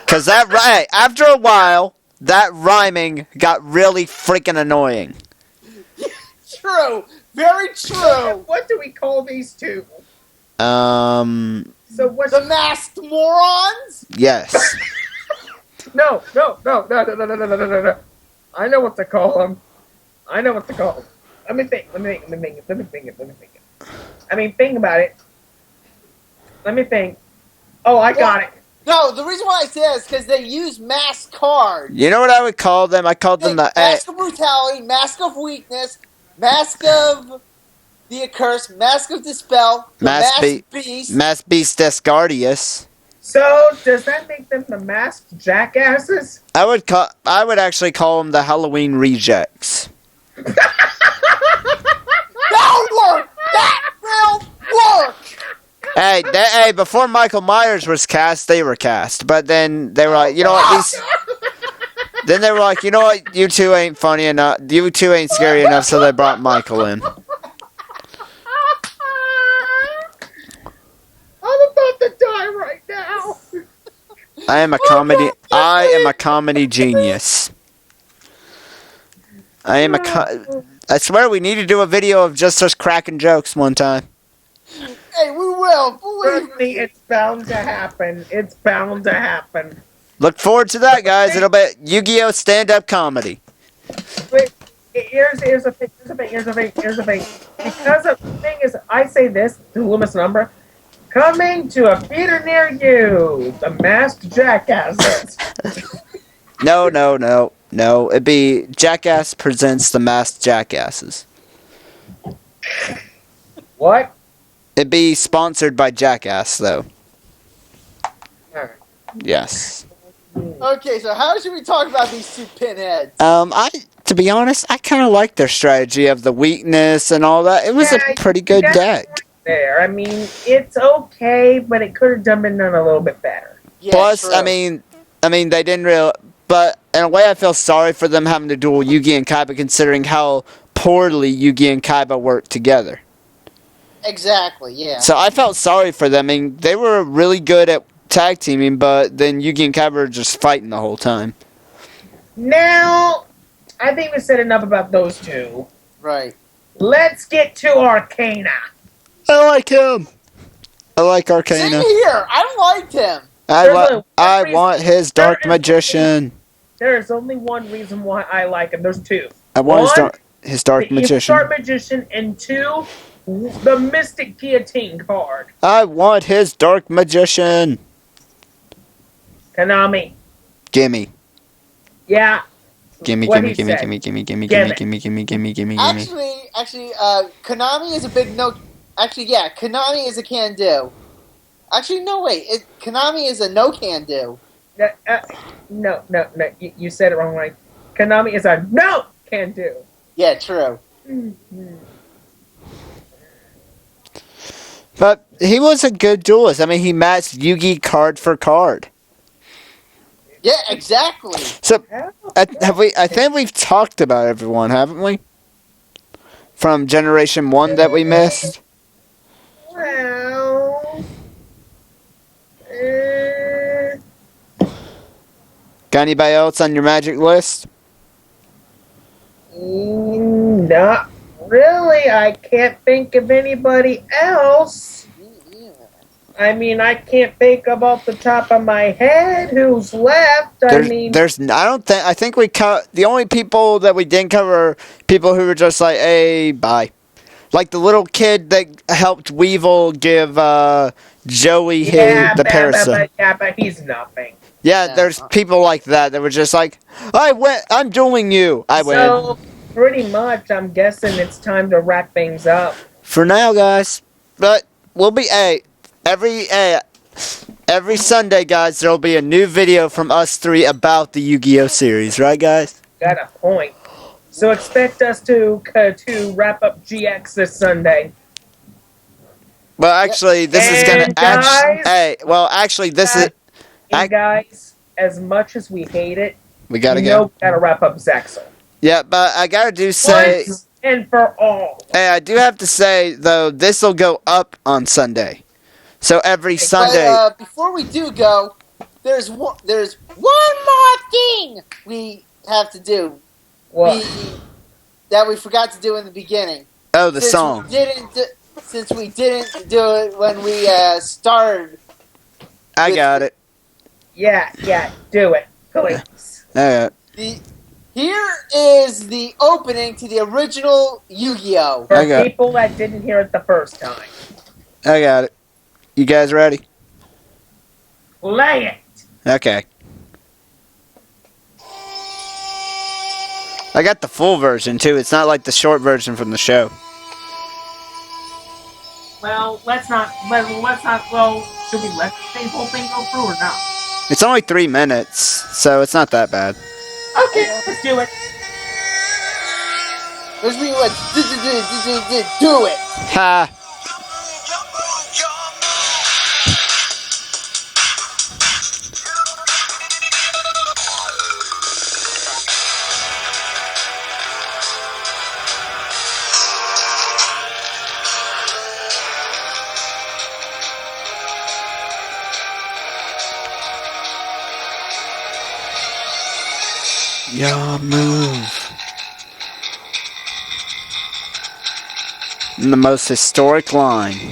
Because after a while, that rhyming got really freaking annoying. True. Very true. What do we call these two? So what's The masked morons? Yes. No. I know what to call them. Let me think. I mean, think about it. Let me think. Oh, I got it. No, the reason why I say that is because they use mask cards. You know what I would call them? I called them the... Mask of Brutality, Mask of Weakness, Mask of the Accursed, Mask of Dispel, the Mask Masked Beast. Mass Beast Descardius. So does that make them the masked jackasses? I would actually call them the Halloween Rejects. That'll work! That will work! Hey, before Michael Myers was cast, they were cast. But then they were like, you know what, then they were like, you know what, you two ain't funny enough, you two ain't scary enough, so they brought Michael in. I'm about to die right now. I am a comedy genius. I swear we need to do a video of just us cracking jokes one time. Hey, we will, believe Trust me, it's bound to happen. It's bound to happen. Look forward to that, guys. It'll be Yu-Gi-Oh! Stand-up comedy. Wait, here's the thing. Here's the thing. Because of the thing is, I say this to Loomis Number. Coming to a theater near you, the Masked Jackasses. No. It'd be Jackass Presents the Masked Jackasses. What? It'd be sponsored by Jackass, though. Alright. Yes. Okay, so how should we talk about these two pinheads? To be honest, I kind of like their strategy of the weakness and all that. It was Yeah, a pretty good you got a deck. point there. I mean, it's okay, but it could have been done a little bit better. Yeah, Plus, true. I mean, they didn't real. But in a way, I feel sorry for them having to duel Yugi and Kaiba, considering how poorly Yugi and Kaiba worked together. Exactly, yeah. So I felt sorry for them. I mean, they were really good at tag teaming, but then Yugi and Kaiba were just fighting the whole time. Now, I think we said enough about those two. Right. Let's get to Arcana. I like him. I like Same Arcana. here. I liked him. I want his Dark Magician. There is only one reason why I like him. There's two. I want One, his Dark the Magician. Dark Magician, and two, the Mystic Guillotine card. I want his Dark Magician. Konami. Gimme. Yeah. Gimme. Actually, Konami is a big no. Actually, yeah, Konami is a can do. Actually, no, wait. Konami is a no can do. No. You said it wrong. Right? Konami is a no can do. Yeah, true. But he was a good duelist. I mean, he matched Yugi card for card. Yeah, exactly. So, I think we've talked about everyone, haven't we? From Generation 1 that we missed. Well, Got anybody else on your magic list? not really. I can't think of anybody else. I mean, I can't think of off the top of my head who's left. I think we cut the only people that we didn't cover are people who were just like, hey, bye. Like the little kid that helped Weevil give Joey the parasite. But he's nothing. Yeah, there's people like that were just like, I'm dueling you. I win. So, pretty much, I'm guessing it's time to wrap things up. For now, guys. But we'll be every Sunday, guys. There'll be a new video from us three about the Yu-Gi-Oh series, right, guys? Got a point. So expect us to wrap up GX this Sunday. Well, actually, this is gonna. Guys, as much as we hate it, we gotta wrap up Zaxel. Yeah, but I gotta say. Once and for all. Hey, I do have to say though, this will go up on Sunday. So every Sunday. But, before we do go, there's one more thing we have to do. What? That we forgot to do in the beginning. Oh, the song. Since we didn't do it when we started. I got it. Yeah, do it, please. Alright. Here is the opening to the original Yu-Gi-Oh! For people that didn't hear it the first time. I got it. You guys ready? Play it! Okay. I got the full version too. It's not like the short version from the show. Well, let's not, should we let the whole thing go through or not? It's only 3 minutes, so it's not that bad. Okay, let's do it. Let's do it. Ha! Your move. In the most historic line.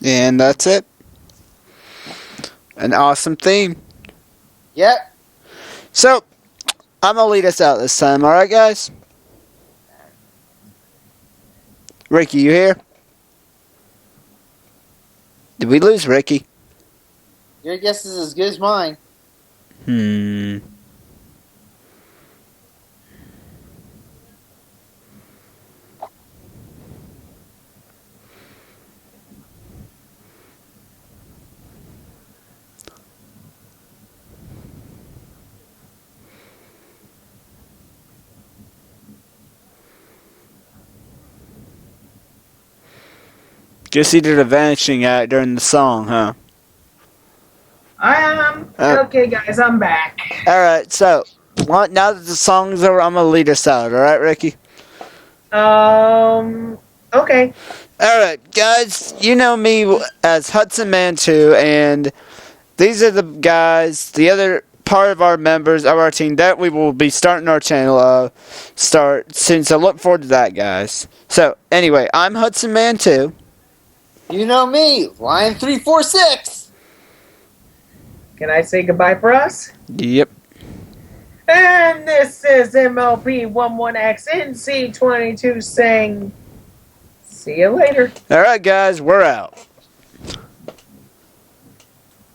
And that's it. An awesome theme. Yep. So, I'm going to lead us out this time, alright, guys? Ricky, you here? Did we lose Ricky? Your guess is as good as mine. Guess he did a vanishing act during the song, huh? I am. Okay, guys, I'm back. Alright, so, now that the song's over, I'm going to lead us out, alright, Ricky? Okay. Alright, guys, you know me as Hudson Man 2, and these are the guys, the other part of our members of our team that we will be starting our channel start soon, so look forward to that, guys. So, anyway, I'm Hudson Man 2. You know me, Lion346. Can I say goodbye for us? Yep. And this is MLP11XNC22 saying, see you later. Alright, guys, we're out.